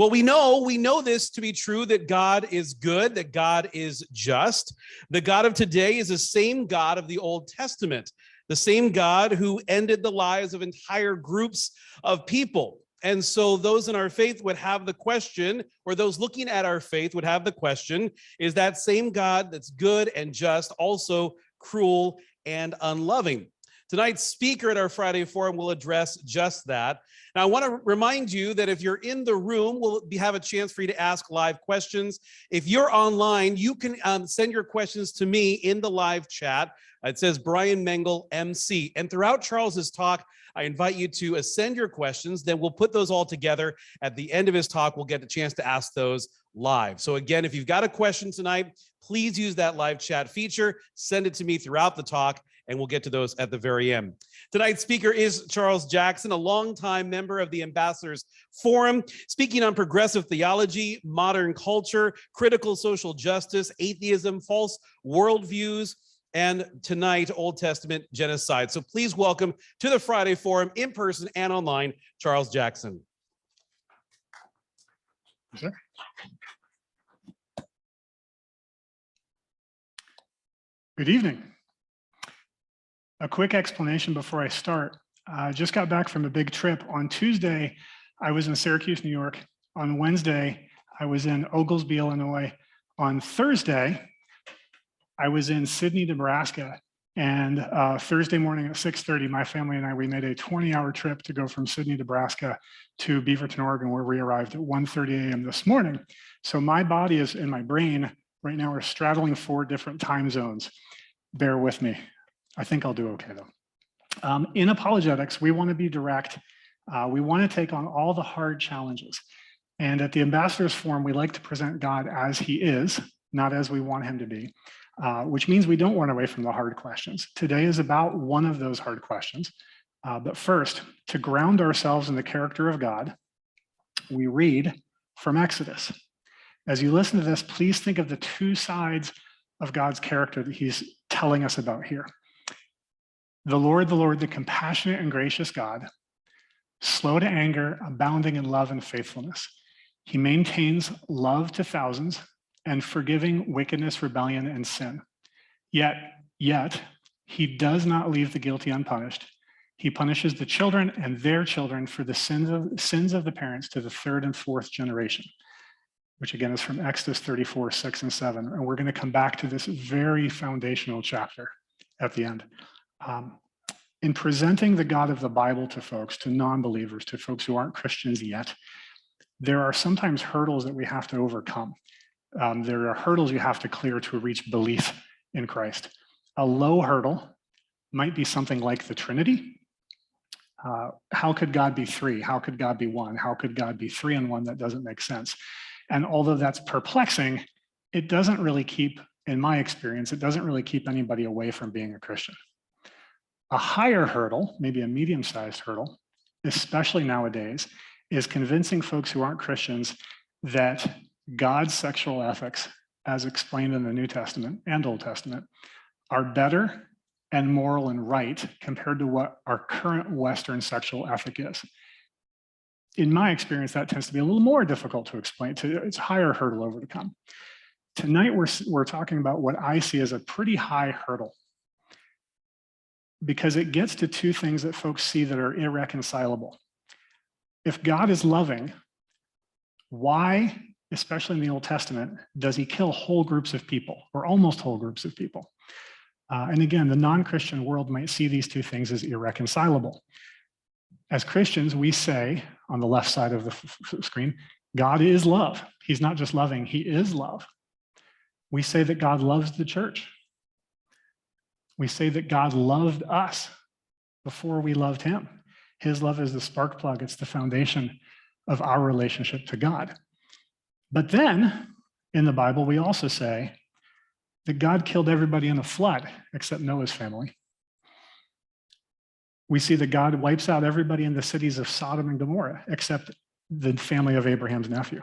Well, we know this to be true, that God is good, that God is just. The God of today is the same God of the Old Testament, the same God who ended the lives of entire groups of people. And so those in our faith would have the question, or those looking at our faith would have the question, is that same God that's good and just also cruel and unloving? Tonight's speaker at our Friday Forum will address just that. Now, I want to remind you that if you're in the room, we'll have a chance for you to ask live questions. If you're online, you can send your questions to me in the live chat. It says Brian Mengel, MC. And throughout Charles's talk, I invite you to send your questions. Then we'll put those all together. At the end of his talk, we'll get a chance to ask those live. So again, if you've got a question tonight, please use that live chat feature. Send it to me throughout the talk, and we'll get to those at the very end. Tonight's speaker is Charles Jackson, a longtime member of the Ambassadors Forum, speaking on progressive theology, modern culture, critical social justice, atheism, false worldviews, and tonight, Old Testament genocide. So please welcome to the Friday Forum, in person and online, Charles Jackson. Sure. Good evening. A quick explanation before I start. I just got back from a big trip. On Tuesday, I was in Syracuse, New York. On Wednesday, I was in Oglesby, Illinois. On Thursday, I was in Sydney, Nebraska. And Thursday morning at 6:30, my family and I, we made a 20-hour trip to go from Sydney, Nebraska to Beaverton, Oregon, where we arrived at 1:30 a.m. this morning. So my body is in my brain right now. We're straddling 4 different time zones. Bear with me. I think I'll do okay though. In apologetics, we want to be direct. We want to take on all the hard challenges. And at the Ambassadors Forum, we like to present God as he is, not as we want him to be, which means we don't run away from the hard questions. Today is about one of those hard questions. But first, to ground ourselves in the character of God, we read from Exodus. As you listen to this, please think of the 2 sides of God's character that he's telling us about here. The Lord, the compassionate and gracious God, slow to anger, abounding in love and faithfulness. He maintains love to thousands and forgiving wickedness, rebellion, and sin. Yet, he does not leave the guilty unpunished. He punishes the children and their children for the sins of the parents to the 3rd and 4th generation, which again is from Exodus 34, 6 and 7. And we're going to come back to this very foundational chapter at the end. In presenting the God of the Bible to folks, to non-believers, to folks who aren't Christians yet, there are sometimes hurdles that we have to overcome. There are hurdles you have to clear to reach belief in Christ. A low hurdle might be something like the Trinity. How could God be 3? How could God be 1? How could God be 3 in 1? That doesn't make sense. And although that's perplexing, it doesn't really keep, in my experience, it doesn't really keep anybody away from being a Christian. A higher hurdle, maybe a medium-sized hurdle, especially nowadays, is convincing folks who aren't Christians that God's sexual ethics, as explained in the New Testament and Old Testament, are better and moral and right compared to what our current Western sexual ethic is. In my experience, that tends to be a little more difficult to explain. It's a higher hurdle over to come. Tonight, we're talking about what I see as a pretty high hurdle, because it gets to 2 things that folks see that are irreconcilable. If God is loving, why, especially in the Old Testament, does he kill whole groups of people, or almost whole groups of people? And again, the non-Christian world might see these 2 things as irreconcilable. As Christians, we say, on the left side of the screen, God is love. He's not just loving, he is love. We say that God loves the church. We say that God loved us before we loved him. His love is the spark plug. It's the foundation of our relationship to God. But then, in the Bible, we also say that God killed everybody in a flood except Noah's family. We see that God wipes out everybody in the cities of Sodom and Gomorrah except the family of Abraham's nephew.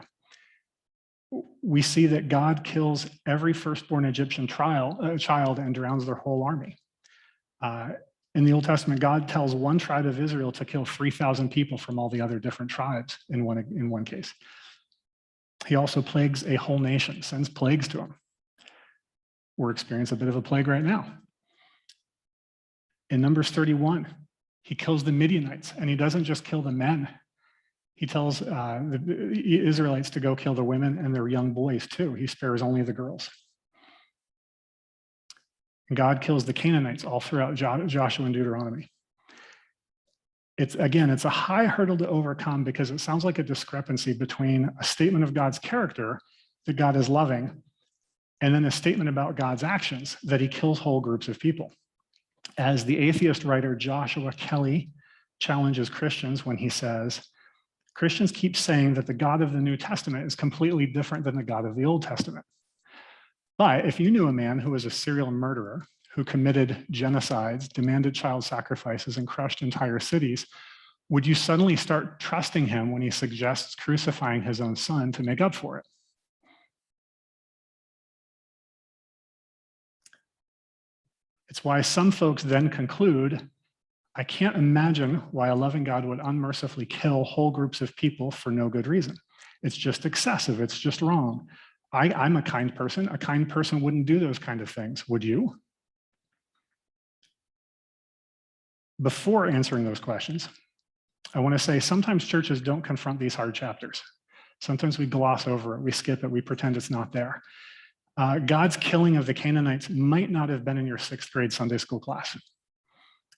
We see that God kills every firstborn Egyptian child and drowns their whole army. In the Old Testament, God tells one tribe of Israel to kill 3,000 people from all the other different tribes in one case. He also plagues a whole nation, sends plagues to them. We're experiencing a bit of a plague right now. In Numbers 31, he kills the Midianites, and he doesn't just kill the men. He tells the Israelites to go kill the women and their young boys too. He spares only the girls. And God kills the Canaanites all throughout Joshua and Deuteronomy. It's a high hurdle to overcome because it sounds like a discrepancy between a statement of God's character, that God is loving, and then a statement about God's actions, that he kills whole groups of people. As the atheist writer Joshua Kelly challenges Christians when he says, Christians keep saying that the God of the New Testament is completely different than the God of the Old Testament. But if you knew a man who was a serial murderer, who committed genocides, demanded child sacrifices, and crushed entire cities, would you suddenly start trusting him when he suggests crucifying his own son to make up for it? It's why some folks then conclude, I can't imagine why a loving God would unmercifully kill whole groups of people for no good reason. It's just excessive, it's just wrong. I'm a kind person. A kind person wouldn't do those kind of things, would you? Before answering those questions, I want to say sometimes churches don't confront these hard chapters. Sometimes we gloss over it, we skip it, we pretend it's not there. God's killing of the Canaanites might not have been in your 6th grade Sunday school class.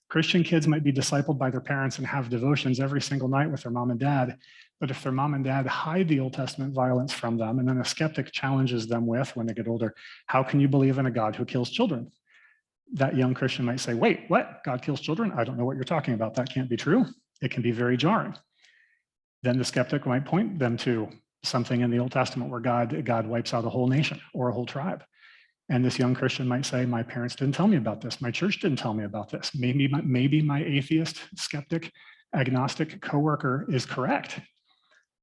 Christian kids might be discipled by their parents and have devotions every single night with their mom and dad, but if their mom and dad hide the Old Testament violence from them, and then a skeptic challenges them with, when they get older, how can you believe in a God who kills children? That young Christian might say, wait, what? God kills children? I don't know what you're talking about. That can't be true. It can be very jarring. Then the skeptic might point them to something in the Old Testament where God wipes out a whole nation or a whole tribe. And this young Christian might say, my parents didn't tell me about this. My church didn't tell me about this. Maybe my atheist, skeptic, agnostic coworker is correct.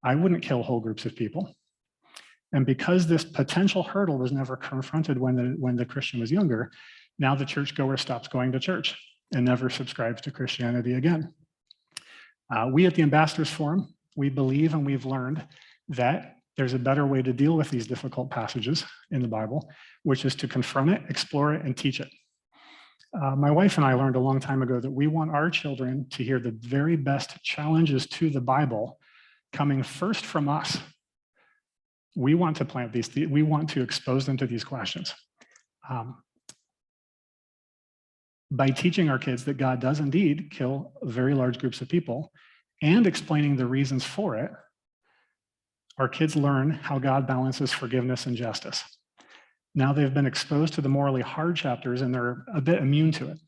I wouldn't kill whole groups of people. And because this potential hurdle was never confronted when the Christian was younger, now the churchgoer stops going to church and never subscribes to Christianity again. We at the Ambassadors Forum, we believe and we've learned that there's a better way to deal with these difficult passages in the Bible, which is to confront it, explore it, and teach it. My wife and I learned a long time ago that we want our children to hear the very best challenges to the Bible coming first from us. We want to plant these, we want to expose them to these questions. By teaching our kids that God does indeed kill very large groups of people and explaining the reasons for it, our kids learn how God balances forgiveness and justice. Now they've been exposed to the morally hard chapters and they're a bit immune to it.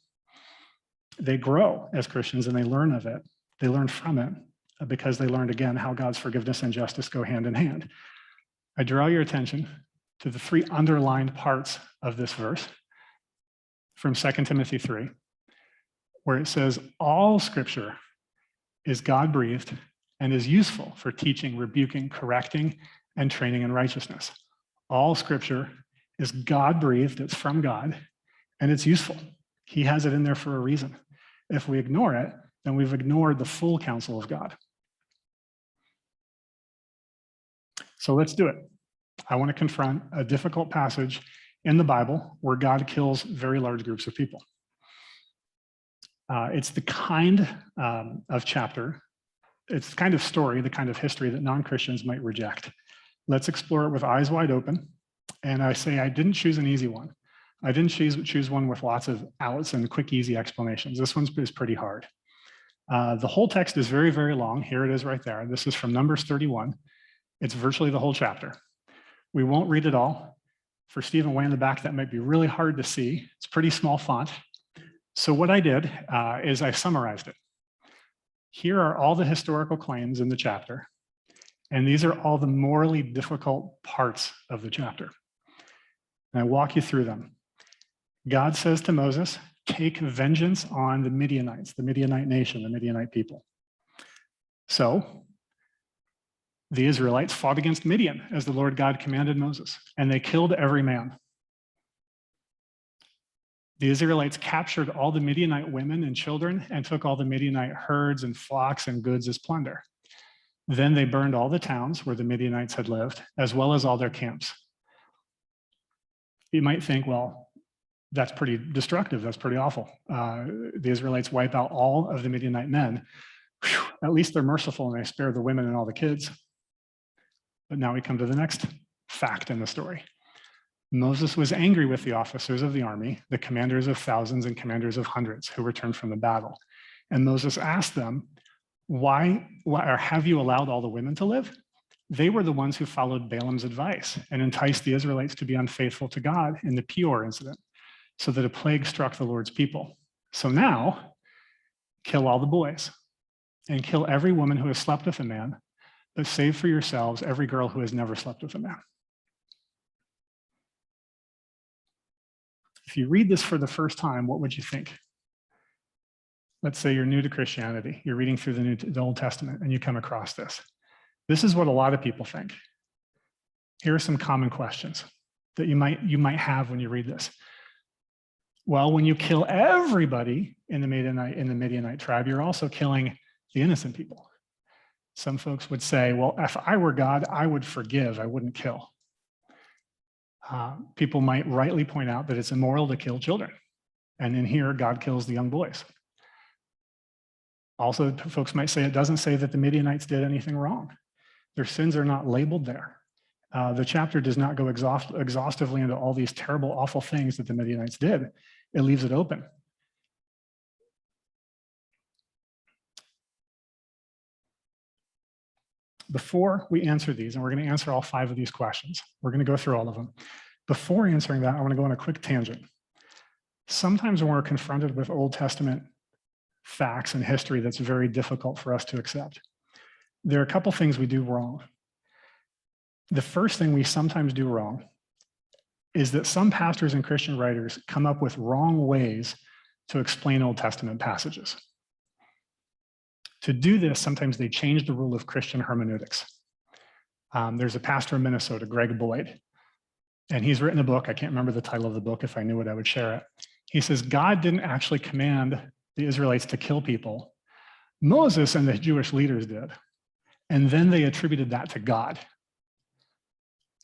They grow as Christians and they learn of it. They learn from it because they learned again how God's forgiveness and justice go hand in hand. I draw your attention to the 3 underlined parts of this verse from 2 Timothy 3, where it says, all scripture is God-breathed and is useful for teaching, rebuking, correcting, and training in righteousness. All scripture is God-breathed, it's from God, and it's useful. He has it in there for a reason. If we ignore it, then we've ignored the full counsel of God. So let's do it. I want to confront a difficult passage in the Bible where God kills very large groups of people. It's the kind of chapter, it's the kind of story, the kind of history that non-Christians might reject. Let's explore it with eyes wide open. And I say I didn't choose an easy one. I didn't choose one with lots of outs and quick, easy explanations. This one is pretty hard. The whole text is very, very long. Here it is right there. This is from Numbers 31. It's virtually the whole chapter. We won't read it all. For Stephen way in the back, that might be really hard to see. It's pretty small font. So what I did is I summarized it. Here are all the historical claims in the chapter, and these are all the morally difficult parts of the chapter. And I walk you through them. God says to Moses, take vengeance on the Midianites, the Midianite nation, the Midianite people. So the Israelites fought against Midian as the Lord God commanded Moses, and they killed every man. The Israelites captured all the Midianite women and children and took all the Midianite herds and flocks and goods as plunder. Then they burned all the towns where the Midianites had lived, as well as all their camps. You might think, well, that's pretty destructive. That's pretty awful. The Israelites wipe out all of the Midianite men. Whew, at least they're merciful and they spare the women and all the kids. But now we come to the next fact in the story. Moses was angry with the officers of the army, the commanders of thousands and commanders of hundreds who returned from the battle. And Moses asked them, why or have you allowed all the women to live? They were the ones who followed Balaam's advice and enticed the Israelites to be unfaithful to God in the Peor incident, so that a plague struck the Lord's people. So now, kill all the boys and kill every woman who has slept with a man, but save for yourselves every girl who has never slept with a man. If you read this for the first time, what would you think? Let's say you're new to Christianity, you're reading through the Old Testament, and you come across this. This is what a lot of people think. Here are some common questions that you might have when you read this. Well, when you kill everybody in the Midianite tribe, you're also killing the innocent people. Some folks would say, well, if I were God, I would forgive, I wouldn't kill. People might rightly point out that it's immoral to kill children. And in here, God kills the young boys. Also, folks might say it doesn't say that the Midianites did anything wrong. Their sins are not labeled there. The chapter does not go exhaustively into all these terrible, awful things that the Midianites did. It leaves it open. Before we answer these, and we're going to answer all 5 of these questions, we're going to go through all of them. Before answering that, I want to go on a quick tangent. Sometimes when we're confronted with Old Testament facts and history that's very difficult for us to accept, there are a couple things we do wrong. The first thing we sometimes do wrong is that some pastors and Christian writers come up with wrong ways to explain Old Testament passages. To do this, sometimes they change the rule of Christian hermeneutics. There's a pastor in Minnesota, Greg Boyd, and he's written a book. I can't remember the title of the book. If I knew it, I would share it. He says, God didn't actually command the Israelites to kill people. Moses and the Jewish leaders did. And then they attributed that to God.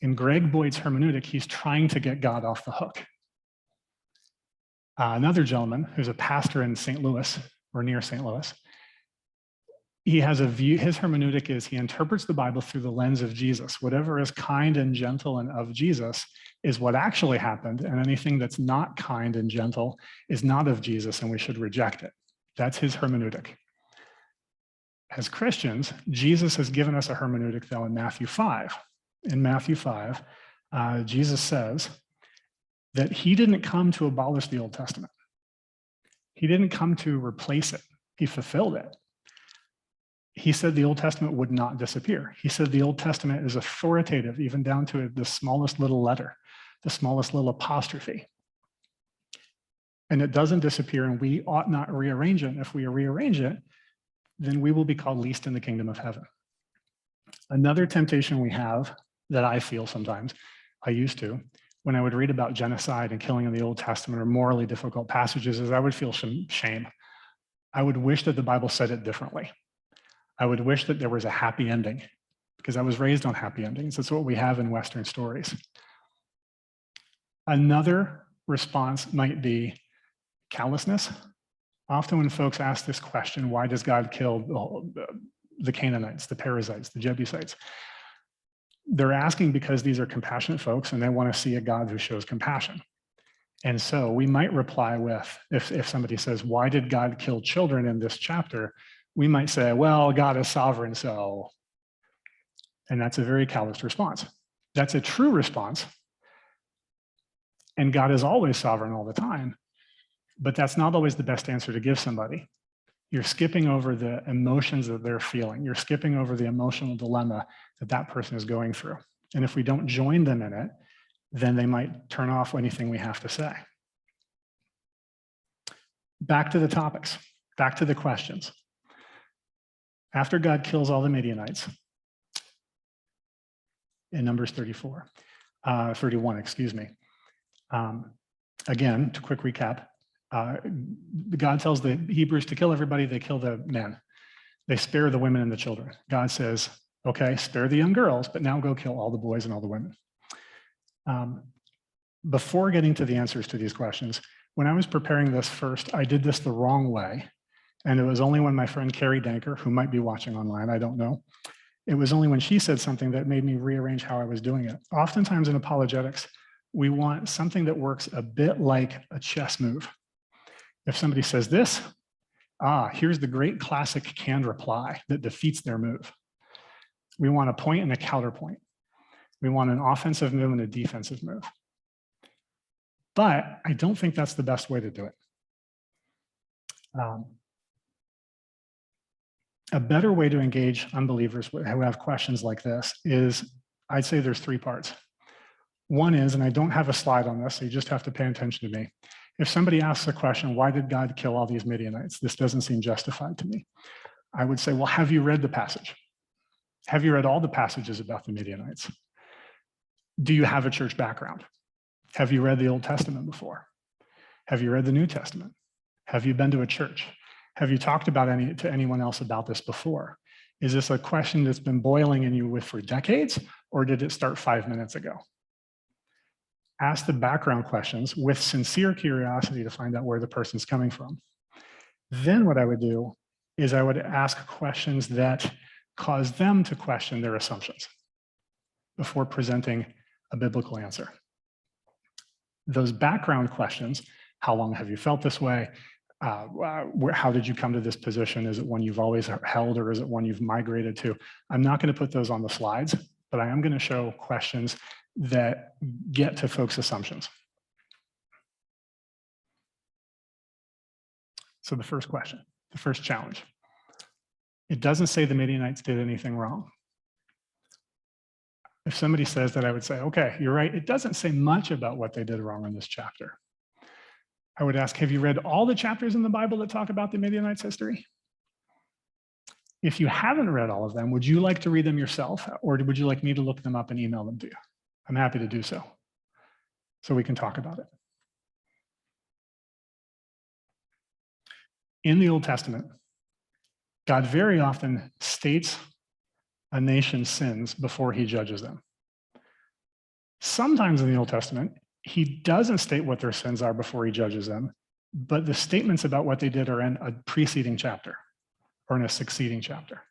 In Greg Boyd's hermeneutic, he's trying to get God off the hook. Another gentleman who's a pastor in St. Louis, or near St. Louis, he has a view, his hermeneutic is he interprets the Bible through the lens of Jesus. Whatever is kind and gentle and of Jesus is what actually happened, and anything that's not kind and gentle is not of Jesus, and we should reject it. That's his hermeneutic. As Christians, Jesus has given us a hermeneutic, though, in Matthew 5. In Matthew 5, Jesus says that he didn't come to abolish the Old Testament. He didn't come to replace it. He fulfilled it. He said the Old Testament would not disappear. He said the Old Testament is authoritative, even down to the smallest little letter, the smallest little apostrophe. And it doesn't disappear, and we ought not rearrange it. And if we rearrange it, then we will be called least in the kingdom of heaven. Another temptation we have that I feel sometimes, I used to, when I would read about genocide and killing in the Old Testament or morally difficult passages, is I would feel some shame. I would wish that the Bible said it differently. I would wish that there was a happy ending, because I was raised on happy endings. That's what we have in Western stories. Another response might be callousness. Often when folks ask this question, why does God kill the Canaanites, the Perizzites, the Jebusites? They're asking because these are compassionate folks and they want to see a God who shows compassion. And so we might reply with, if somebody says, why did God kill children in this chapter? We might say, well, God is sovereign, so. And that's a very callous response. That's a true response. And God is always sovereign all the time. But that's not always the best answer to give somebody. You're skipping over the emotions that they're feeling. You're skipping over the emotional dilemma that that person is going through. And if we don't join them in it, then they might turn off anything we have to say. Back to the topics, back to the questions. After God kills all the Midianites, in Numbers 31, excuse me. Again, to quick recap, God tells the Hebrews to kill everybody, they kill the men. They spare the women and the children. God says, okay, spare the young girls, but now go kill all the boys and all the women. Before getting to the answers to these questions, when I was preparing this first, I did this the wrong way. And it was only when my friend Carrie Danker, who might be watching online, I don't know, it was only when she said something that made me rearrange how I was doing it. Oftentimes in apologetics, we want something that works a bit like a chess move. If somebody says this, here's the great classic canned reply that defeats their move. We want a point and a counterpoint. We want an offensive move and a defensive move. But I don't think that's the best way to do it. A better way to engage unbelievers who have questions like this is, I'd say there's 3 parts. One is, and I don't have a slide on this, so you just have to pay attention to me. If somebody asks a question, why did God kill all these Midianites? This doesn't seem justified to me. I would say, well, have you read the passage? Have you read all the passages about the Midianites? Do you have a church background? Have you read the Old Testament before? Have you read the New Testament? Have you been to a church? Have you talked about to anyone else about this before? Is this a question that's been boiling in you for decades, or did it start 5 minutes ago? Ask the background questions with sincere curiosity to find out where the person's coming from. Then what I would do is I would ask questions that cause them to question their assumptions before presenting a biblical answer. Those background questions, how long have you felt this way? How did you come to this position? Is it one you've always held, or is it one you've migrated to? I'm not going to put those on the slides, but I am going to show questions that get to folks' assumptions. So the first question, the first challenge. It doesn't say the Midianites did anything wrong. If somebody says that, I would say, okay, you're right. It doesn't say much about what they did wrong in this chapter. I would ask, have you read all the chapters in the Bible that talk about the Midianites' history? If you haven't read all of them, would you like to read them yourself, or would you like me to look them up and email them to you? I'm happy to do so we can talk about it. In the Old Testament, God very often states a nation's sins before he judges them. Sometimes in the Old Testament, he doesn't state what their sins are before he judges them, but the statements about what they did are in a preceding chapter or in a succeeding chapter.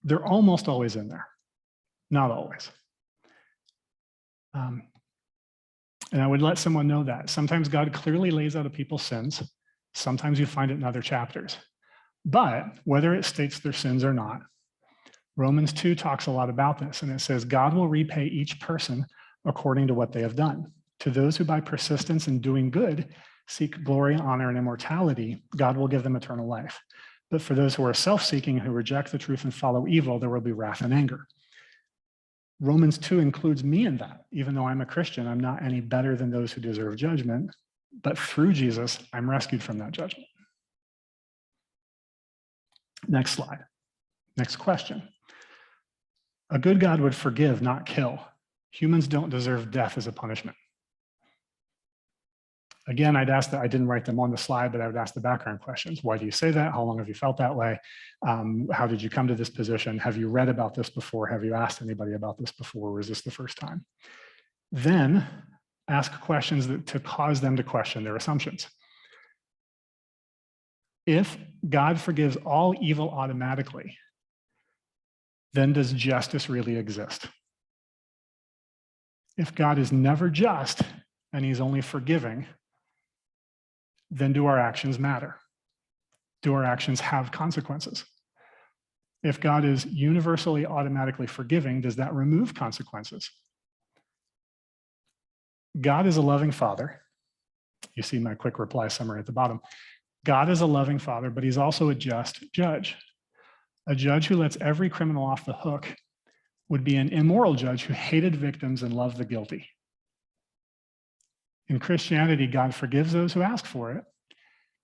They're almost always in there, not always. And I would let someone know that. Sometimes God clearly lays out a people's sins. Sometimes you find it in other chapters. But whether it states their sins or not, Romans 2 talks a lot about this, and it says, God will repay each person according to what they have done. To those who by persistence in doing good seek glory, honor, and immortality, God will give them eternal life. But for those who are self-seeking, who reject the truth and follow evil, there will be wrath and anger. Romans 2 includes me in that. Even though I'm a Christian, I'm not any better than those who deserve judgment, but through Jesus, I'm rescued from that judgment. Next slide. Next question. A good God would forgive, not kill. Humans don't deserve death as a punishment. Again, I'd ask that, I didn't write them on the slide, but I would ask the background questions. Why do you say that? How long have you felt that way? How did you come to this position? Have you read about this before? Have you asked anybody about this before? Or is this the first time? Then ask questions to cause them to question their assumptions. If God forgives all evil automatically, then does justice really exist? If God is never just and he's only forgiving, then do our actions matter? Do our actions have consequences? If God is universally automatically forgiving, does that remove consequences? God is a loving Father. You see my quick reply summary at the bottom. God is a loving Father, but he's also a just judge. A judge who lets every criminal off the hook would be an immoral judge who hated victims and loved the guilty. In Christianity, God forgives those who ask for it,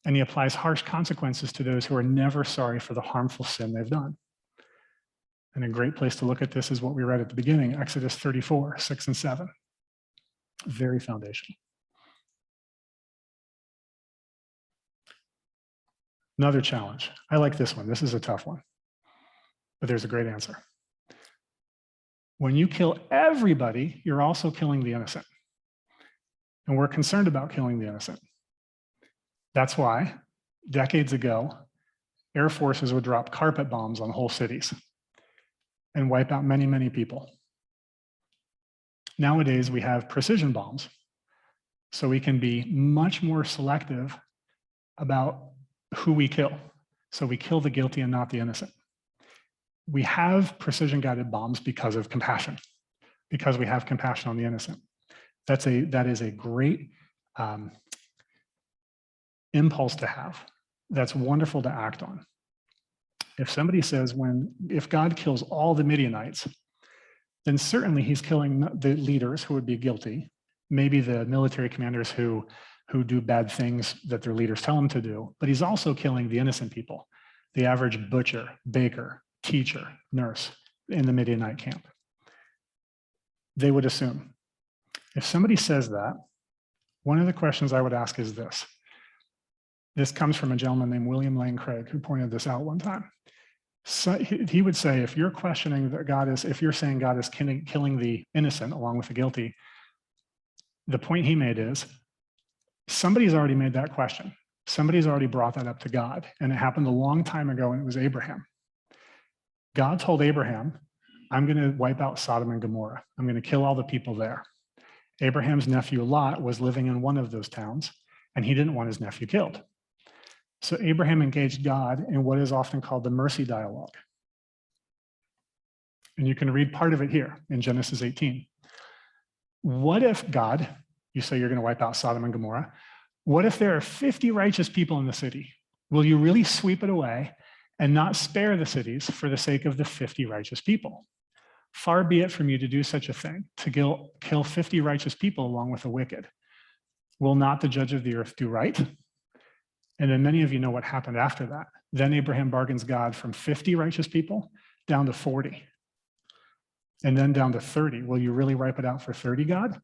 and he applies harsh consequences to those who are never sorry for the harmful sin they've done. And a great place to look at this is what we read at the beginning, Exodus 34, 6 and 7. Very foundational. Another challenge. I like this one. This is a tough one, but there's a great answer. When you kill everybody, you're also killing the innocent. And we're concerned about killing the innocent. That's why decades ago, air forces would drop carpet bombs on whole cities and wipe out many, many people. Nowadays, we have precision bombs, so we can be much more selective about who we kill. So we kill the guilty and not the innocent. We have precision guided bombs because of compassion, because we have compassion on the innocent. That is a great impulse to have. That's wonderful to act on. If somebody says, if God kills all the Midianites, then certainly he's killing the leaders who would be guilty, maybe the military commanders who do bad things that their leaders tell them to do, but he's also killing the innocent people, the average butcher, baker, teacher, nurse in the Midianite camp. They would assume. If somebody says that, one of the questions I would ask is this. This comes from a gentleman named William Lane Craig, who pointed this out one time. So he would say, if you're questioning that if you're saying God is killing the innocent along with the guilty, the point he made is, somebody's already made that question. Somebody's already brought that up to God, and it happened a long time ago, and it was Abraham. God told Abraham, I'm going to wipe out Sodom and Gomorrah. I'm going to kill all the people there. Abraham's nephew Lot was living in one of those towns, and he didn't want his nephew killed. So Abraham engaged God in what is often called the mercy dialogue. And you can read part of it here in Genesis 18. What if God, you say you're going to wipe out Sodom and Gomorrah, what if there are 50 righteous people in the city? Will you really sweep it away and not spare the cities for the sake of the 50 righteous people? Far be it from you to do such a thing, to kill 50 righteous people along with the wicked. Will not the judge of the earth do right? And then many of you know what happened after that. Then Abraham bargains God from 50 righteous people down to 40. And then down to 30. Will you really wipe it out for 30, God?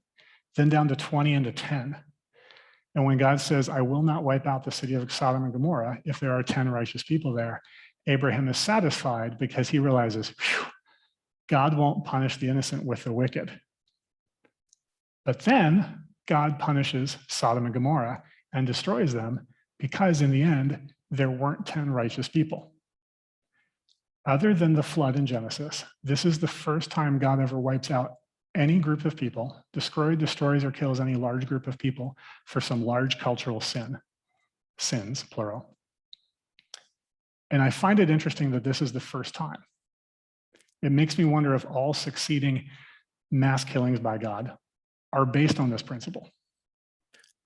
Then down to 20 and to 10. And when God says, I will not wipe out the city of Sodom and Gomorrah if there are 10 righteous people there, Abraham is satisfied because he realizes, God won't punish the innocent with the wicked. But then God punishes Sodom and Gomorrah and destroys them because in the end, there weren't 10 righteous people. Other than the flood in Genesis, this is the first time God ever wipes out any group of people, destroys or kills any large group of people for some large cultural sins, plural. And I find it interesting that this is the first time. It makes me wonder if all succeeding mass killings by God are based on this principle.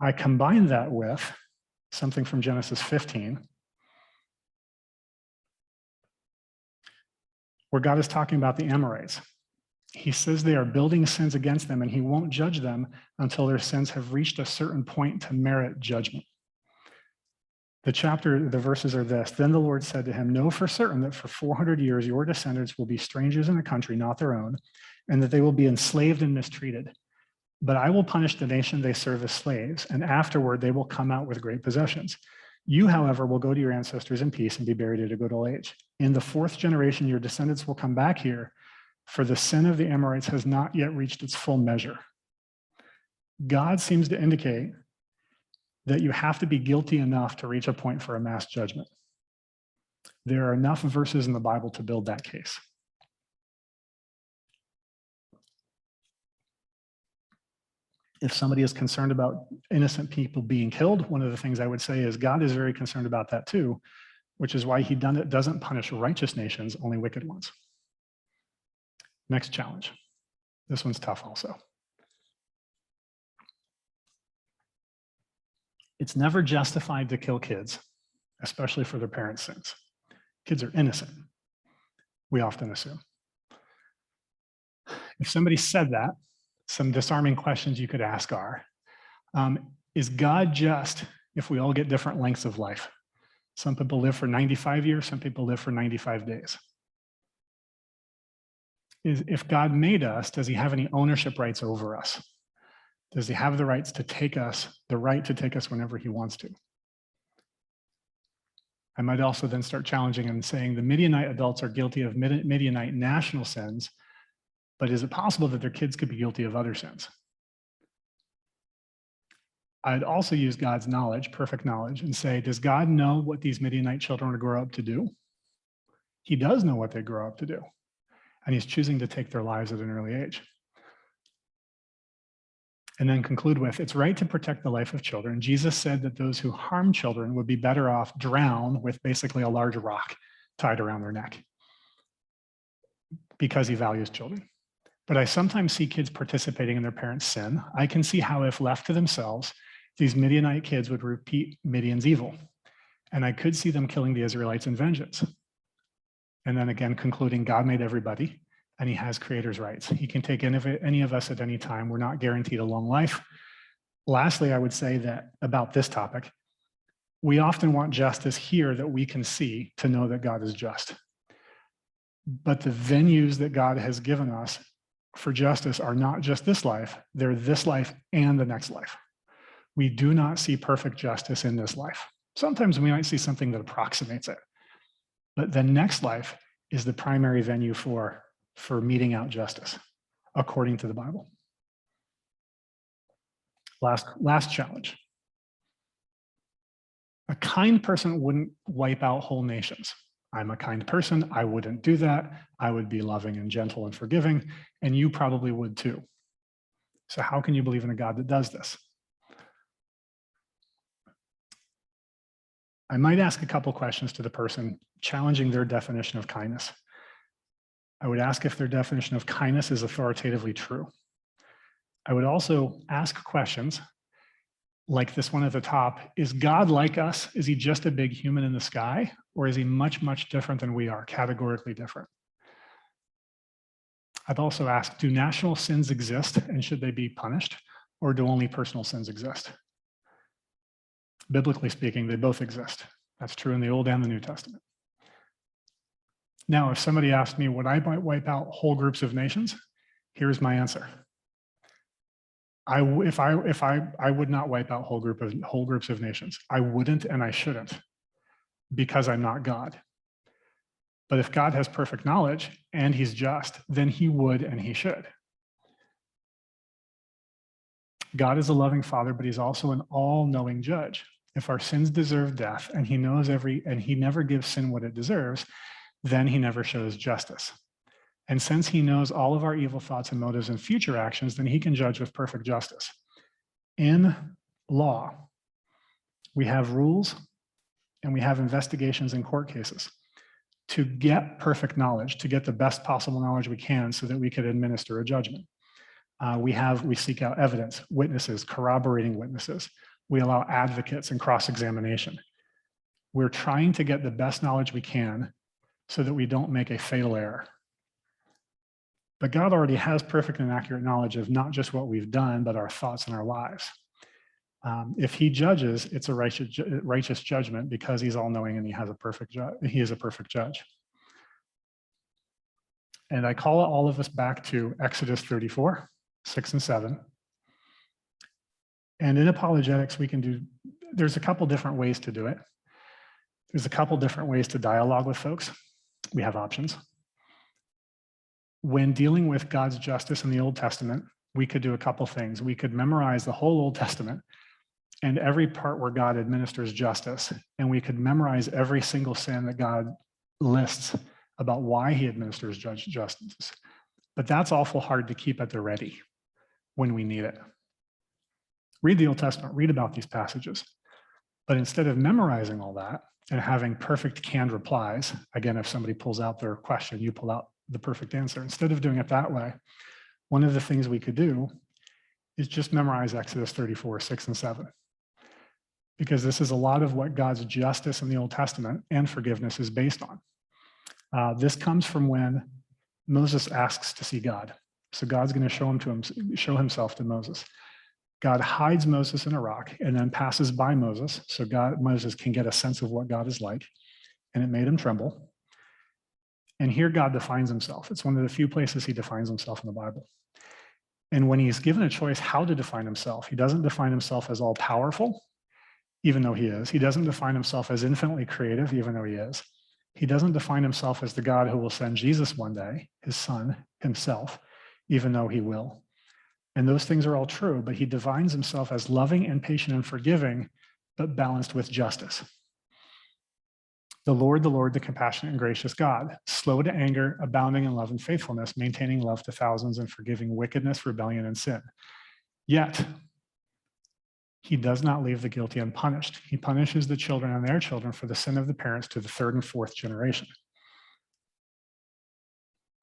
I combine that with something from Genesis 15, where God is talking about the Amorites. He says they are building sins against them, and he won't judge them until their sins have reached a certain point to merit judgment. The verses are this. Then the Lord said to him, know for certain that for 400 years your descendants will be strangers in a country not their own, and that they will be enslaved and mistreated. But I will punish the nation they serve as slaves, and afterward they will come out with great possessions. You, however, will go to your ancestors in peace and be buried at a good old age. In the 4th generation, your descendants will come back here, for the sin of the Amorites has not yet reached its full measure. God seems to indicate that you have to be guilty enough to reach a point for a mass judgment. There are enough verses in the Bible to build that case. If somebody is concerned about innocent people being killed, one of the things I would say is God is very concerned about that too, which is why he doesn't punish righteous nations, only wicked ones. Next challenge. This one's tough also. It's never justified to kill kids, especially for their parents' sins. Kids are innocent, we often assume. If somebody said that, some disarming questions you could ask are, is God just if we all get different lengths of life? Some people live for 95 years, some people live for 95 days. If God made us, does he have any ownership rights over us? Does he have the right to take us whenever he wants to? I might also then start challenging and saying the Midianite adults are guilty of Midianite national sins, but is it possible that their kids could be guilty of other sins? I'd also use God's knowledge, perfect knowledge, and say, does God know what these Midianite children will grow up to do? He does know what they grow up to do, and he's choosing to take their lives at an early age. And then conclude with, it's right to protect the life of children. Jesus said that those who harm children would be better off drowned with basically a large rock tied around their neck because he values children. But I sometimes see kids participating in their parents' sin. I can see how if left to themselves, these Midianite kids would repeat Midian's evil. And I could see them killing the Israelites in vengeance. And then again, concluding God made everybody, and he has creator's rights. He can take any of us at any time. We're not guaranteed a long life. Lastly, I would say that about this topic, we often want justice here that we can see to know that God is just. But the venues that God has given us for justice are not just this life, they're this life and the next life. We do not see perfect justice in this life. Sometimes we might see something that approximates it, but the next life is the primary venue for meting out justice, according to the Bible. Last challenge. A kind person wouldn't wipe out whole nations. I'm a kind person, I wouldn't do that. I would be loving and gentle and forgiving, and you probably would too. So how can you believe in a God that does this? I might ask a couple questions to the person, challenging their definition of kindness. I would ask if their definition of kindness is authoritatively true. I would also ask questions like this one at the top. Is God like us? Is he just a big human in the sky? Or is he much, much different than we are, categorically different? I've also asked, do national sins exist and should they be punished? Or do only personal sins exist? Biblically speaking, they both exist. That's true in the Old and the New Testament. Now, if somebody asked me, would I wipe out whole groups of nations? Here's my answer. I would not wipe out whole groups of nations. I wouldn't and I shouldn't, because I'm not God. But if God has perfect knowledge and he's just, then he would and he should. God is a loving father, but he's also an all-knowing judge. If our sins deserve death and he knows and he never gives sin what it deserves, then he never shows justice. And since he knows all of our evil thoughts and motives and future actions, then he can judge with perfect justice. In law, we have rules and we have investigations in court cases to get perfect knowledge, to get the best possible knowledge we can so that we could administer a judgment. We seek out evidence, witnesses, corroborating witnesses. We allow advocates and cross-examination. We're trying to get the best knowledge we can so that we don't make a fatal error. But God already has perfect and accurate knowledge of not just what we've done, but our thoughts and our lives. If he judges, it's a righteous judgment because he's all-knowing and he is a perfect judge. And I call all of us back to Exodus 34, 6 and 7. And in apologetics, there's a couple different ways to do it. There's a couple different ways to dialogue with folks. We have options. When dealing with God's justice in the Old Testament, we could do a couple things. We could memorize the whole Old Testament and every part where God administers justice, and we could memorize every single sin that God lists about why he administers justice. But that's awful hard to keep at the ready when we need it. Read the Old Testament, read about these passages. But instead of memorizing all that and having perfect canned replies, again, if somebody pulls out their question, you pull out the perfect answer. Instead of doing it that way, one of the things we could do is just memorize Exodus 34, 6 and 7. Because this is a lot of what God's justice in the Old Testament and forgiveness is based on. This comes from when Moses asks to see God. So God's going to show himself to Moses. God hides Moses in a rock and then passes by Moses. So Moses can get a sense of what God is like. And it made him tremble. And here God defines himself. It's one of the few places he defines himself in the Bible. And when he's given a choice how to define himself, he doesn't define himself as all powerful. even though he is. He doesn't define himself as infinitely creative, even though he is. He doesn't define himself as the God who will send Jesus one day, his son himself, even though he will. And those things are all true, but he defines himself as loving and patient and forgiving, but balanced with justice. The Lord, the compassionate and gracious God, slow to anger, abounding in love and faithfulness, maintaining love to thousands and forgiving wickedness, rebellion, and sin. Yet, he does not leave the guilty unpunished. He punishes the children and their children for the sin of the parents to the third and fourth generation.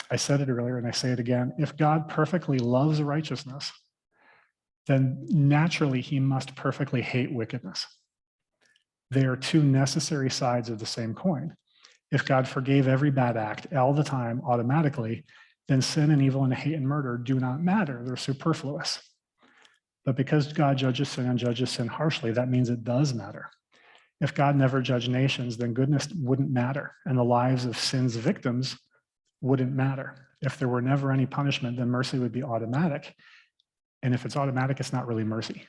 I said it earlier and I say it again. If God perfectly loves righteousness, then naturally he must perfectly hate wickedness. They are two necessary sides of the same coin. If God forgave every bad act all the time automatically, then sin and evil and hate and murder do not matter. They're superfluous. But because God judges sin and judges sin harshly, that means it does matter. If God never judged nations, then goodness wouldn't matter, and the lives of sin's victims wouldn't matter. If there were never any punishment, then mercy would be automatic. And if it's automatic, it's not really mercy.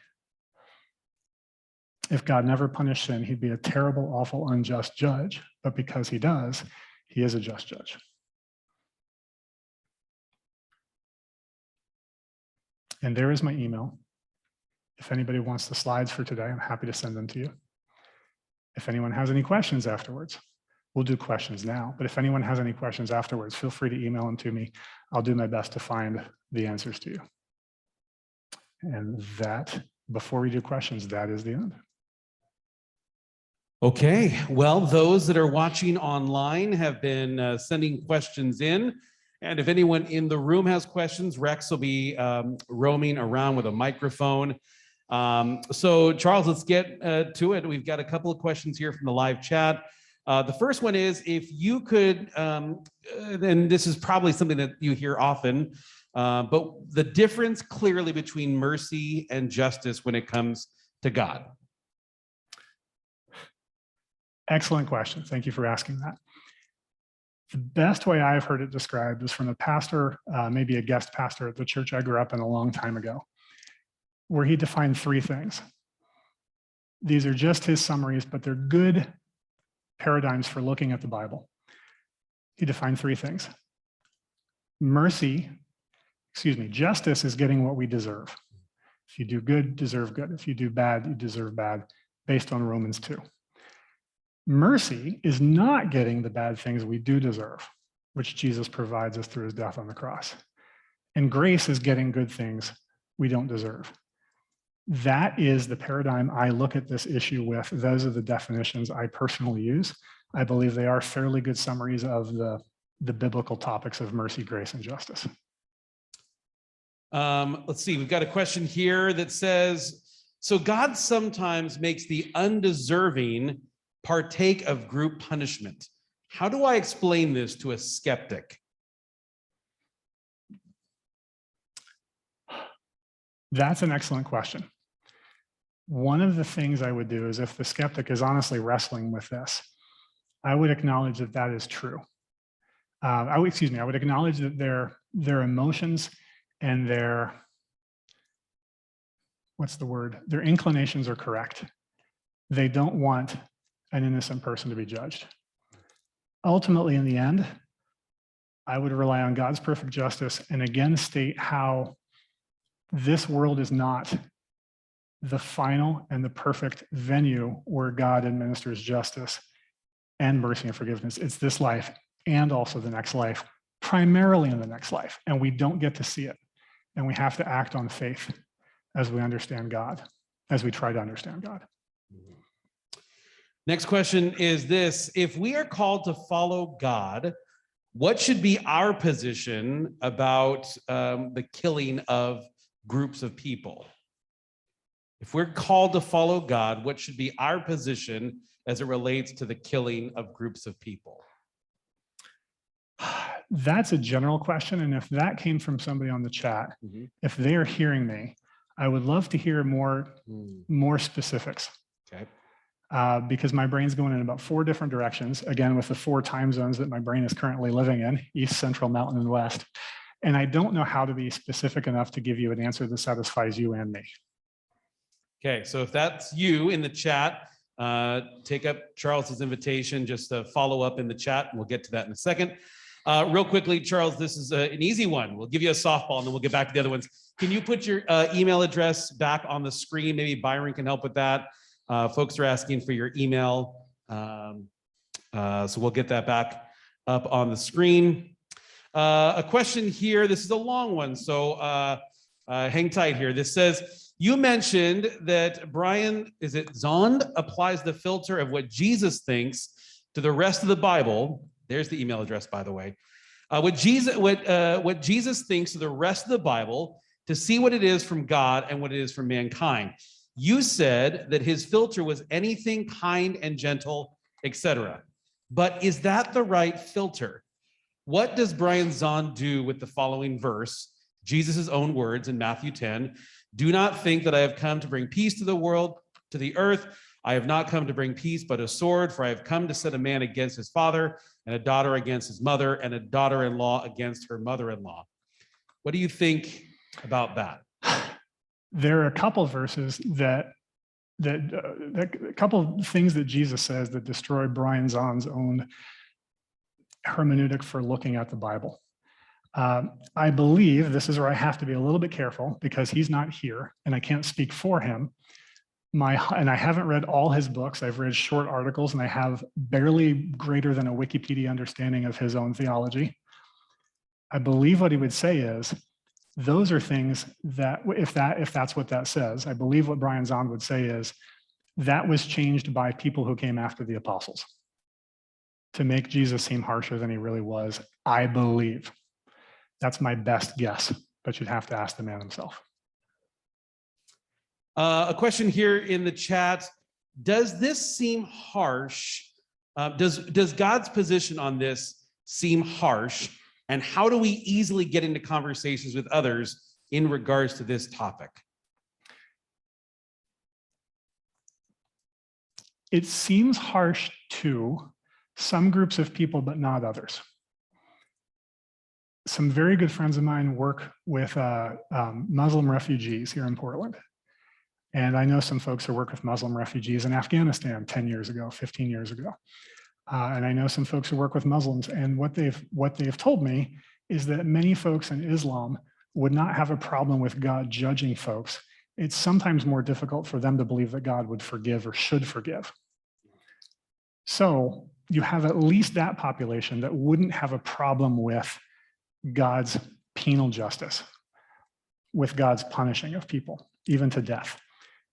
If God never punished sin, he'd be a terrible, awful, unjust judge. But because he does, he is a just judge. And there is my email. If anybody wants the slides for today, I'm happy to send them to you. If anyone has any questions afterwards, we'll do questions now. But if anyone has any questions afterwards, feel free to email them to me. I'll do my best to find the answers to you. And that, before we do questions, that is the end. Okay, well, those that are watching online have been sending questions in. And if anyone in the room has questions, Rex will be roaming around with a microphone. So Charles, let's get to it. We've got a couple of questions here from the live chat. The first one is, if you could, and this is probably something that you hear often, but the difference clearly between mercy and justice when it comes to God. Excellent question. Thank you for asking that. The best way I've heard it described is from a pastor, maybe a guest pastor at the church I grew up in a long time ago, where he defined three things. These are just his summaries, but they're good paradigms for looking at the Bible. He defined three things. Justice is getting what we deserve. If you do good, deserve good. If you do bad, you deserve bad, based on Romans 2. Mercy is not getting the bad things we do deserve, which Jesus provides us through his death on the cross. And grace is getting good things we don't deserve. That is the paradigm I look at this issue with. Those are the definitions I personally use. I believe they are fairly good summaries of the biblical topics of mercy, grace, and justice. Let's see, we've got a question here that says, so God sometimes makes the undeserving partake of group punishment. How do I explain this to a skeptic? That's an excellent question. One of the things I would do is, if the skeptic is honestly wrestling with this, I would acknowledge that that is true. I would acknowledge that their emotions and their inclinations are correct. They don't want an innocent person to be judged. Ultimately, in the end, I would rely on God's perfect justice and again state how this world is not the final and the perfect venue where God administers justice and mercy and forgiveness. It's this life and also the next life, primarily in the next life, and we don't get to see it. And we have to act on faith as we understand God, as we try to understand God. Next question is this: if we are called to follow God, what should be our position about the killing of groups of people? If we're called to follow God, what should be our position as it relates to the killing of groups of people? That's a general question. And if that came from somebody on the chat, if they are hearing me, I would love to hear more specifics. Okay. Because my brain's going in about 4 different directions, again, with the 4 time zones that my brain is currently living in, East, Central, Mountain, and West. And I don't know how to be specific enough to give you an answer that satisfies you and me. Okay, so if that's you in the chat, take up Charles's invitation, just to follow up in the chat, and we'll get to that in a second. Real quickly, Charles, this is an easy one. We'll give you a softball, and then we'll get back to the other ones. Can you put your email address back on the screen? Maybe Byron can help with that. Folks are asking for your email. So we'll get that back up on the screen. A question here. This is a long one, so hang tight here. This says, you mentioned that Brian, is it Zond, applies the filter of what Jesus thinks to the rest of the Bible. There's the email address, by the way. What Jesus thinks to the rest of the Bible to see what it is from God and what it is from mankind. You said that his filter was anything kind and gentle, etc. But is that the right filter? What does Brian Zahn do with the following verse, Jesus' own words in Matthew 10? Do not think that I have come to bring peace to the world, to the earth. I have not come to bring peace, but a sword, for I have come to set a man against his father, and a daughter against his mother, and a daughter-in-law against her mother-in-law. What do you think about that? There are a couple of verses that a couple of things that Jesus says that destroy Brian Zahn's own hermeneutic for looking at the Bible. I believe, this is where I have to be a little bit careful because he's not here and I can't speak for him. And I haven't read all his books. I've read short articles and I have barely greater than a Wikipedia understanding of his own theology. I believe what he would say is, those are things that, if that's what that says, I believe what Brian Zahn would say is, that was changed by people who came after the apostles to make Jesus seem harsher than he really was, I believe. That's my best guess, but you'd have to ask the man himself. A question here in the chat. Does this seem harsh? Does God's position on this seem harsh? And how do we easily get into conversations with others in regards to this topic? It seems harsh to some groups of people, but not others. Some very good friends of mine work with Muslim refugees here in Portland. And I know some folks who work with Muslim refugees in Afghanistan 10 years ago, 15 years ago. And I know some folks who work with Muslims, and what they've told me is that many folks in Islam would not have a problem with God judging folks. It's sometimes more difficult for them to believe that God would forgive or should forgive. So you have at least that population that wouldn't have a problem with God's penal justice, with God's punishing of people, even to death.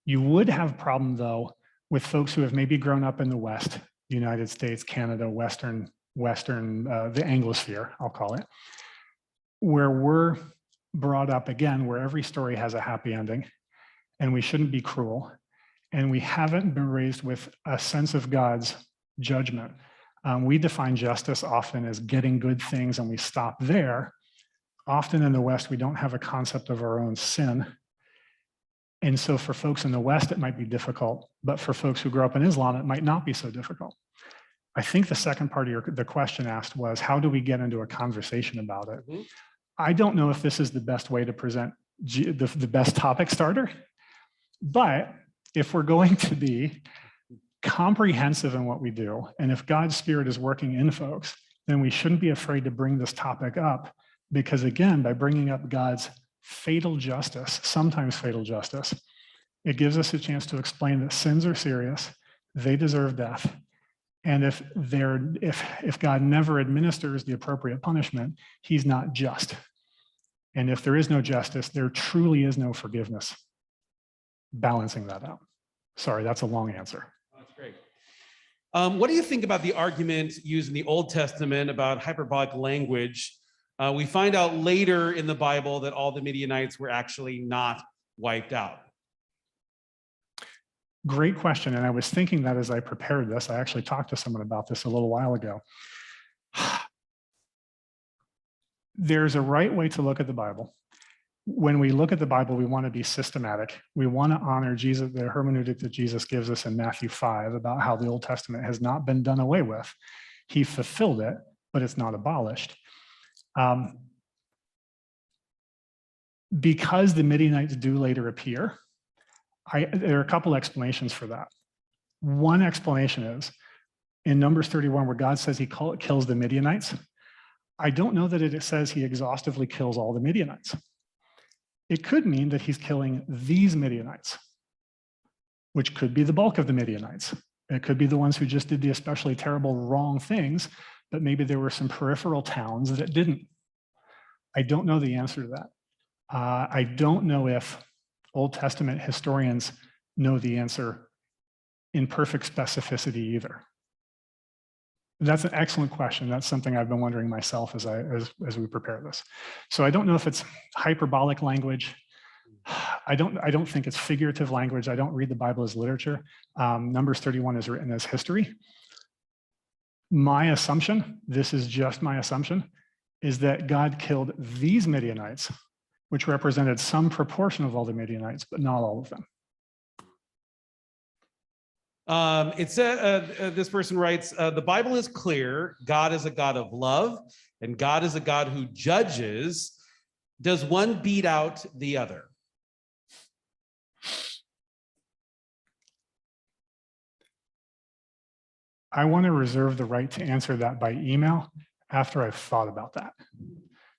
You would have a problem, though, with folks who have maybe grown up in the West, United States, Canada, Western, the Anglosphere, I'll call it, where we're brought up again, where every story has a happy ending, and we shouldn't be cruel, and we haven't been raised with a sense of God's judgment. We define justice often as getting good things, and we stop there. Often in the West, we don't have a concept of our own sin. And so for folks in the West, it might be difficult, but for folks who grow up in Islam, it might not be so difficult. I think the second part of the question asked was, how do we get into a conversation about it? Mm-hmm. I don't know if this is the best way to present the best topic starter, but if we're going to be comprehensive in what we do, and if God's Spirit is working in folks, then we shouldn't be afraid to bring this topic up, because again, by bringing up God's fatal justice, sometimes fatal justice, it gives us a chance to explain that sins are serious, they deserve death, and if God never administers the appropriate punishment, he's not just. And if there is no justice, there truly is no forgiveness. Balancing that out. Sorry, that's a long answer. That's great. What do you think about the argument used in the Old Testament about hyperbolic language? We find out later in the Bible that all the Midianites were actually not wiped out. Great question. And I was thinking that as I prepared this, I actually talked to someone about this a little while ago. There's a right way to look at the Bible. When we look at the Bible, we want to be systematic. We want to honor Jesus, the hermeneutic that Jesus gives us in Matthew 5 about how the Old Testament has not been done away with. He fulfilled it, but it's not abolished. Because the Midianites do later appear, There are a couple explanations for that. One explanation is in Numbers 31, where God says he kills the Midianites. I don't know that it says he exhaustively kills all the Midianites. It could mean that he's killing these Midianites, which could be the bulk of the Midianites. It could be the ones who just did the especially terrible wrong things, but maybe there were some peripheral towns that didn't. I don't know the answer to that. I don't know if Old Testament historians know the answer in perfect specificity either. That's an excellent question. That's something I've been wondering myself as we prepare this. So I don't know if it's hyperbolic language. I don't think it's figurative language. I don't read the Bible as literature. Numbers 31 is written as history. My assumption, this is just my assumption, is that God killed these Midianites, which represented some proportion of all the Midianites, but not all of them. This person writes, the Bible is clear. God is a God of love, and God is a God who judges. Does one beat out the other? I want to reserve the right to answer that by email after I've thought about that.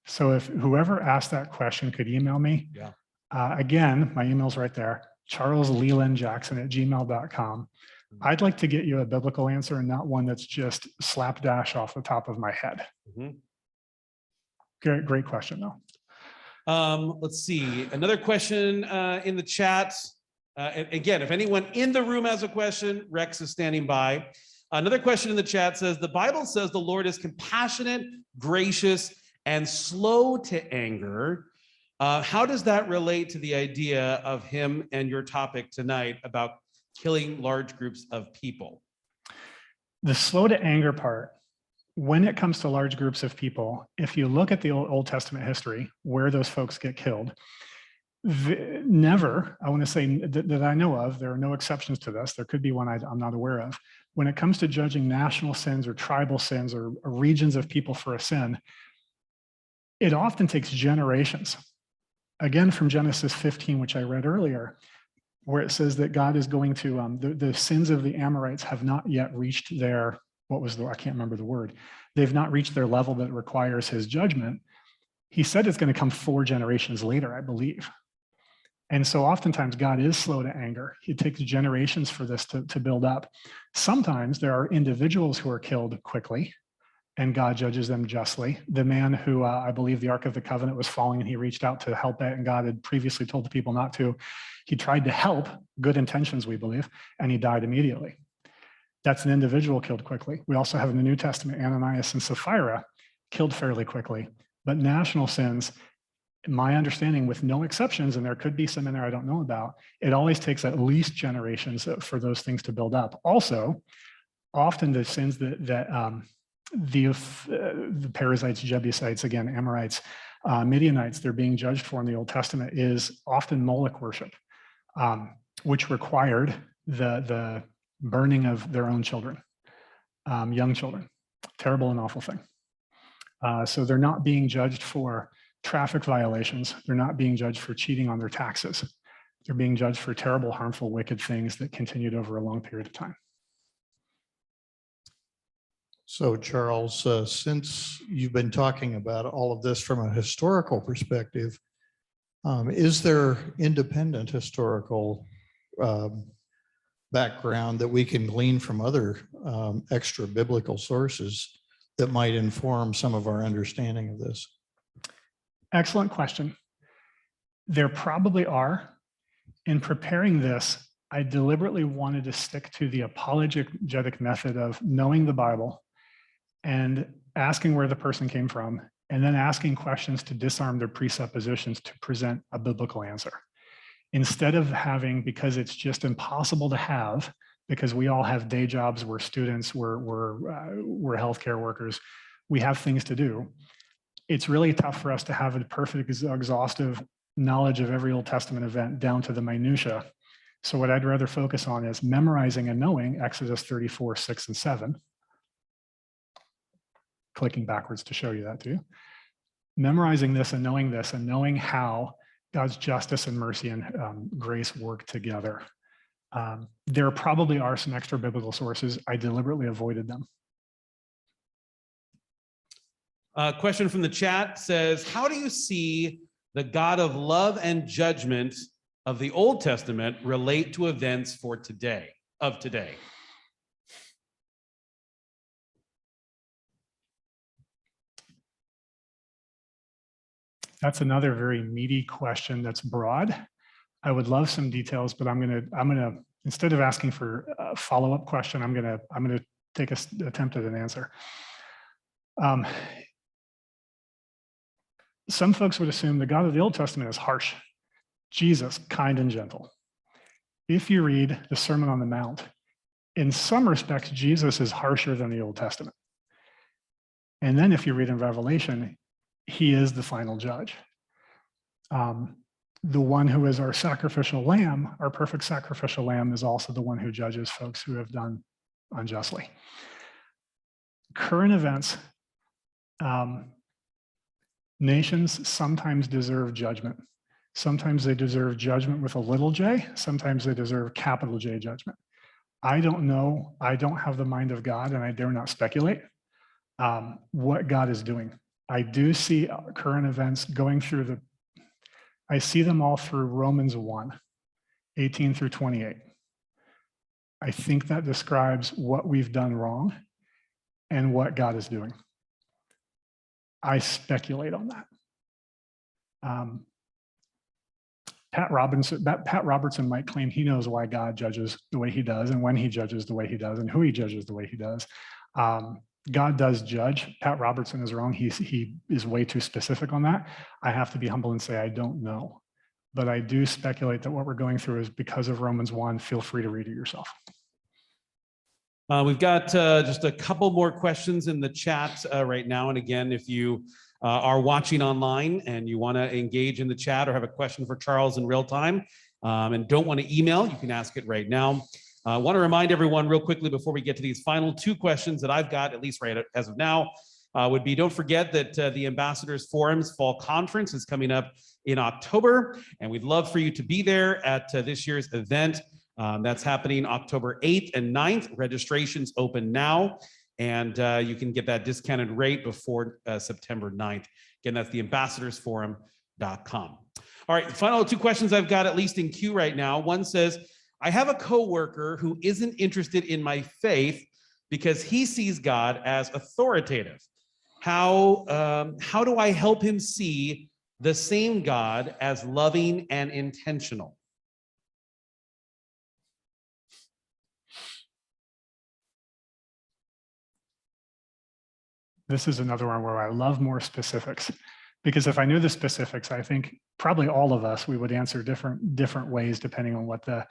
So if whoever asked that question could email me, yeah. Again, my email's right there, charleslelandjackson@gmail.com. I'd like to get you a biblical answer and not one that's just slapdash off the top of my head. Great question, though. Let's see. Another question in the chat. Again, if anyone in the room has a question, Rex is standing by. Another question in the chat says, the Bible says the Lord is compassionate, gracious, and slow to anger. How does that relate to the idea of him and your topic tonight about killing large groups of people? The slow to anger part, when it comes to large groups of people, if you look at the Old Testament history, where those folks get killed, never, I want to say that I know of, there are no exceptions to this. There could be one I'm not aware of. When it comes to judging national sins or tribal sins or regions of people for a sin, it often takes generations. Again, from Genesis 15, which I read earlier, where it says that God is going to, the sins of the Amorites have not yet reached their, I can't remember the word. They've not reached their level that requires his judgment. He said it's going to come 4 generations later, I believe. And so oftentimes God is slow to anger. It takes generations for this to build up. Sometimes there are individuals who are killed quickly and God judges them justly. The man who I believe the Ark of the Covenant was falling and he reached out to help it and God had previously told the people not to. He tried to help, good intentions, we believe, and he died immediately. That's an individual killed quickly. We also have in the New Testament, Ananias and Sapphira killed fairly quickly, but national sins, my understanding with no exceptions, and there could be some in there I don't know about, it always takes at least generations for those things to build up. Also, often the sins that the Perizzites, Jebusites, again, Amorites, Midianites, they're being judged for in the Old Testament is often Moloch worship, which required the burning of their own children, young children. Terrible and awful thing. So they're not being judged for traffic violations. They're not being judged for cheating on their taxes. They're being judged for terrible, harmful, wicked things that continued over a long period of time. So Charles, since you've been talking about all of this from a historical perspective, is there independent historical background that we can glean from other extra biblical sources that might inform some of our understanding of this? Excellent question. There probably are. In preparing this, I deliberately wanted to stick to the apologetic method of knowing the Bible and asking where the person came from, and then asking questions to disarm their presuppositions to present a biblical answer. Instead of having, because it's just impossible to have, because we all have day jobs, we're students, we're healthcare workers, we have things to do. It's really tough for us to have a perfect, exhaustive knowledge of every Old Testament event down to the minutia. So what I'd rather focus on is memorizing and knowing Exodus 34, 6, and 7. Clicking backwards to show you that to you. Memorizing this and knowing how God's justice and mercy and grace work together. There probably are some extra biblical sources. I deliberately avoided them. Question from the chat says, how do you see the God of love and judgment of the Old Testament relate to events for today, of today? That's another very meaty question that's broad. I would love some details, but I'm gonna instead of asking for a follow-up question, I'm gonna take an attempt at an answer. Some folks would assume the God of the Old Testament is harsh, Jesus, kind and gentle. If you read the Sermon on the Mount, in some respects, Jesus is harsher than the Old Testament. And then if you read in Revelation, he is the final judge. The one who is our sacrificial lamb, our perfect sacrificial lamb, is also the one who judges folks who have done unjustly. Current events, nations sometimes deserve judgment. Sometimes they deserve judgment with a little j, sometimes they deserve capital J judgment. I don't know, I don't have the mind of God, and I dare not speculate what God is doing. I do see current events going through I see them all through Romans 1, 18 through 28. I think that describes what we've done wrong and what God is doing. I speculate on that. Pat Robertson might claim he knows why God judges the way he does and when he judges the way he does and who he judges the way he does. God does judge. Pat Robertson is wrong. He is way too specific on that. I have to be humble and say, I don't know. But I do speculate that what we're going through is because of Romans 1. Feel free to read it yourself. We've got just a couple more questions in the chat right now. And again, if you are watching online and you want to engage in the chat or have a question for Charles in real time and don't want to email, you can ask it right now. I want to remind everyone real quickly before we get to these final two questions that I've got, at least right as of now, would be don't forget that the Ambassadors Forum's Fall Conference is coming up in October, and we'd love for you to be there at this year's event. That's happening October 8th and 9th. Registration's open now, and you can get that discounted rate before September 9th. Again, that's the ambassadorsforum.com. All right, the final two questions I've got at least in queue right now. One says, I have a coworker who isn't interested in my faith because he sees God as authoritative. How do I help him see the same God as loving and intentional? This is another one where I love more specifics, because if I knew the specifics, I think probably all of us, we would answer different ways depending on what the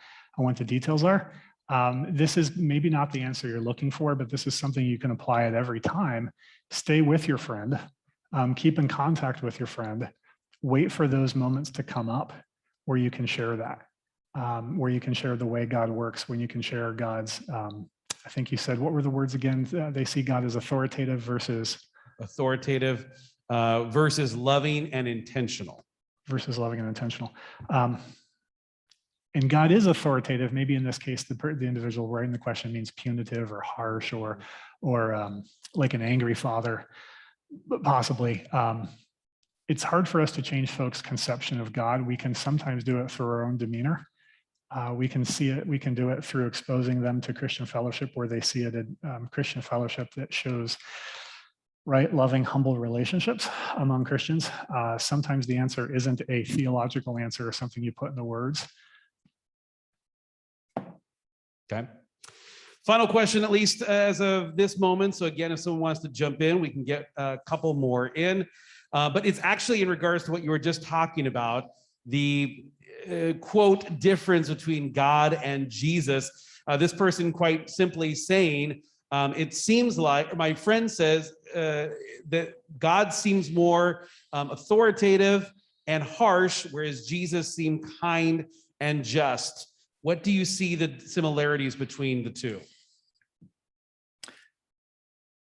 details are. This is maybe not the answer you're looking for, but this is something you can apply at every time. Stay with your friend, keep in contact with your friend, wait for those moments to come up where you can share that, where you can share the way God works, when you can share God's, I think you said, what were the words again? They see God as authoritative versus loving and intentional. Versus loving and intentional. And God is authoritative. Maybe in this case, the individual writing the question means punitive or harsh or like an angry father, possibly. It's hard for us to change folks' conception of God. We can sometimes do it through our own demeanor. We can see it. We can do it through exposing them to Christian fellowship where they see it in Christian fellowship that shows right, loving, humble relationships among Christians. Sometimes the answer isn't a theological answer or something you put in the words. Okay. Final question, at least as of this moment. So again, if someone wants to jump in, we can get a couple more in. But it's actually in regards to what you were just talking about, the quote difference between God and Jesus. This person quite simply saying, it seems like, my friend says that God seems more authoritative and harsh, whereas Jesus seemed kind and just. What do you see the similarities between the two?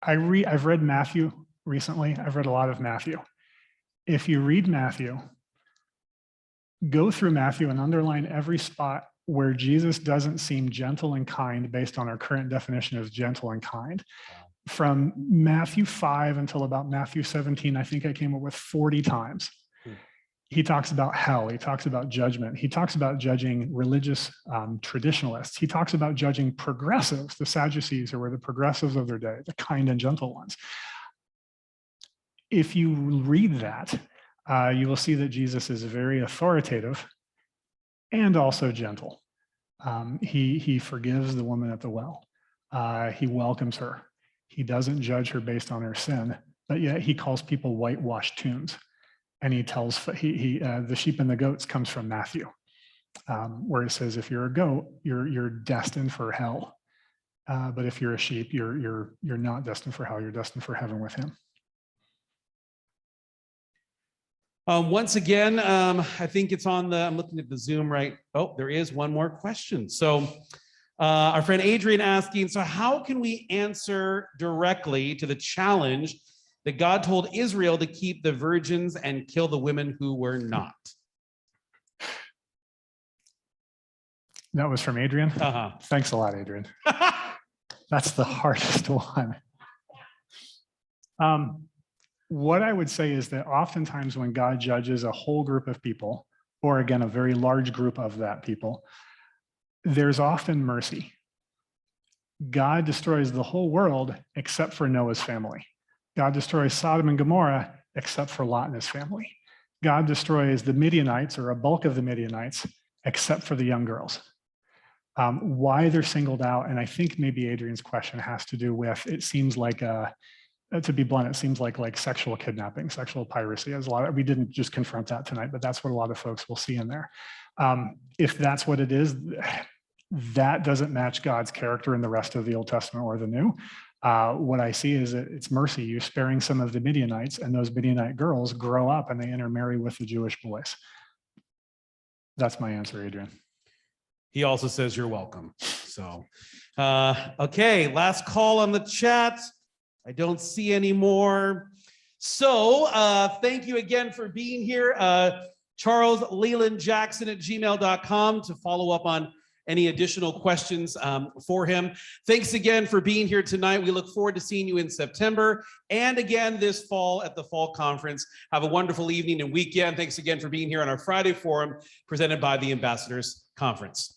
I've read Matthew recently. I've read a lot of Matthew. If you read Matthew, go through Matthew and underline every spot where Jesus doesn't seem gentle and kind based on our current definition of gentle and kind. From Matthew 5 until about Matthew 17, I think I came up with 40 times. He talks about hell. He talks about judgment. He talks about judging religious traditionalists. He talks about judging progressives, the Sadducees, who were the progressives of their day, the kind and gentle ones. If you read that, you will see that Jesus is very authoritative and also gentle. He forgives the woman at the well. He welcomes her. He doesn't judge her based on her sin, but yet he calls people whitewashed tombs. And he tells the sheep and the goats comes from Matthew, where it says, if you're a goat, you're destined for hell. But if you're a sheep, you're not destined for hell. You're destined for heaven with him. Once again, I think it's on I'm looking at the Zoom right. Oh, there is one more question. So our friend Adrian asking, so how can we answer directly to the challenge that God told Israel to keep the virgins and kill the women who were not? That was from Adrian? Uh-huh. Thanks a lot, Adrian. That's the hardest one. What I would say is that oftentimes when God judges a whole group of people, or again, a very large group of that people, there's often mercy. God destroys the whole world except for Noah's family. God destroys Sodom and Gomorrah except for Lot and his family. God destroys the Midianites, or a bulk of the Midianites, except for the young girls. Why they're singled out, and I think maybe Adrian's question has to do with, it seems like to be blunt, it seems like sexual kidnapping, sexual piracy. As we didn't just confront that tonight, but that's what a lot of folks will see in there. If that's what it is, that doesn't match God's character in the rest of the Old Testament or the New. What I see is that it's mercy. You're sparing some of the Midianites, and those Midianite girls grow up and they intermarry with the Jewish boys. That's my answer, Adrian. He also says you're welcome. So, okay, last call on the chat. I don't see any more. So thank you again for being here. Charles Leland Jackson at gmail.com to follow up on any additional questions for him. Thanks again for being here tonight. We look forward to seeing you in September and again this fall at the Fall Conference. Have a wonderful evening and weekend. Thanks again for being here on our Friday Forum presented by the Ambassadors Conference.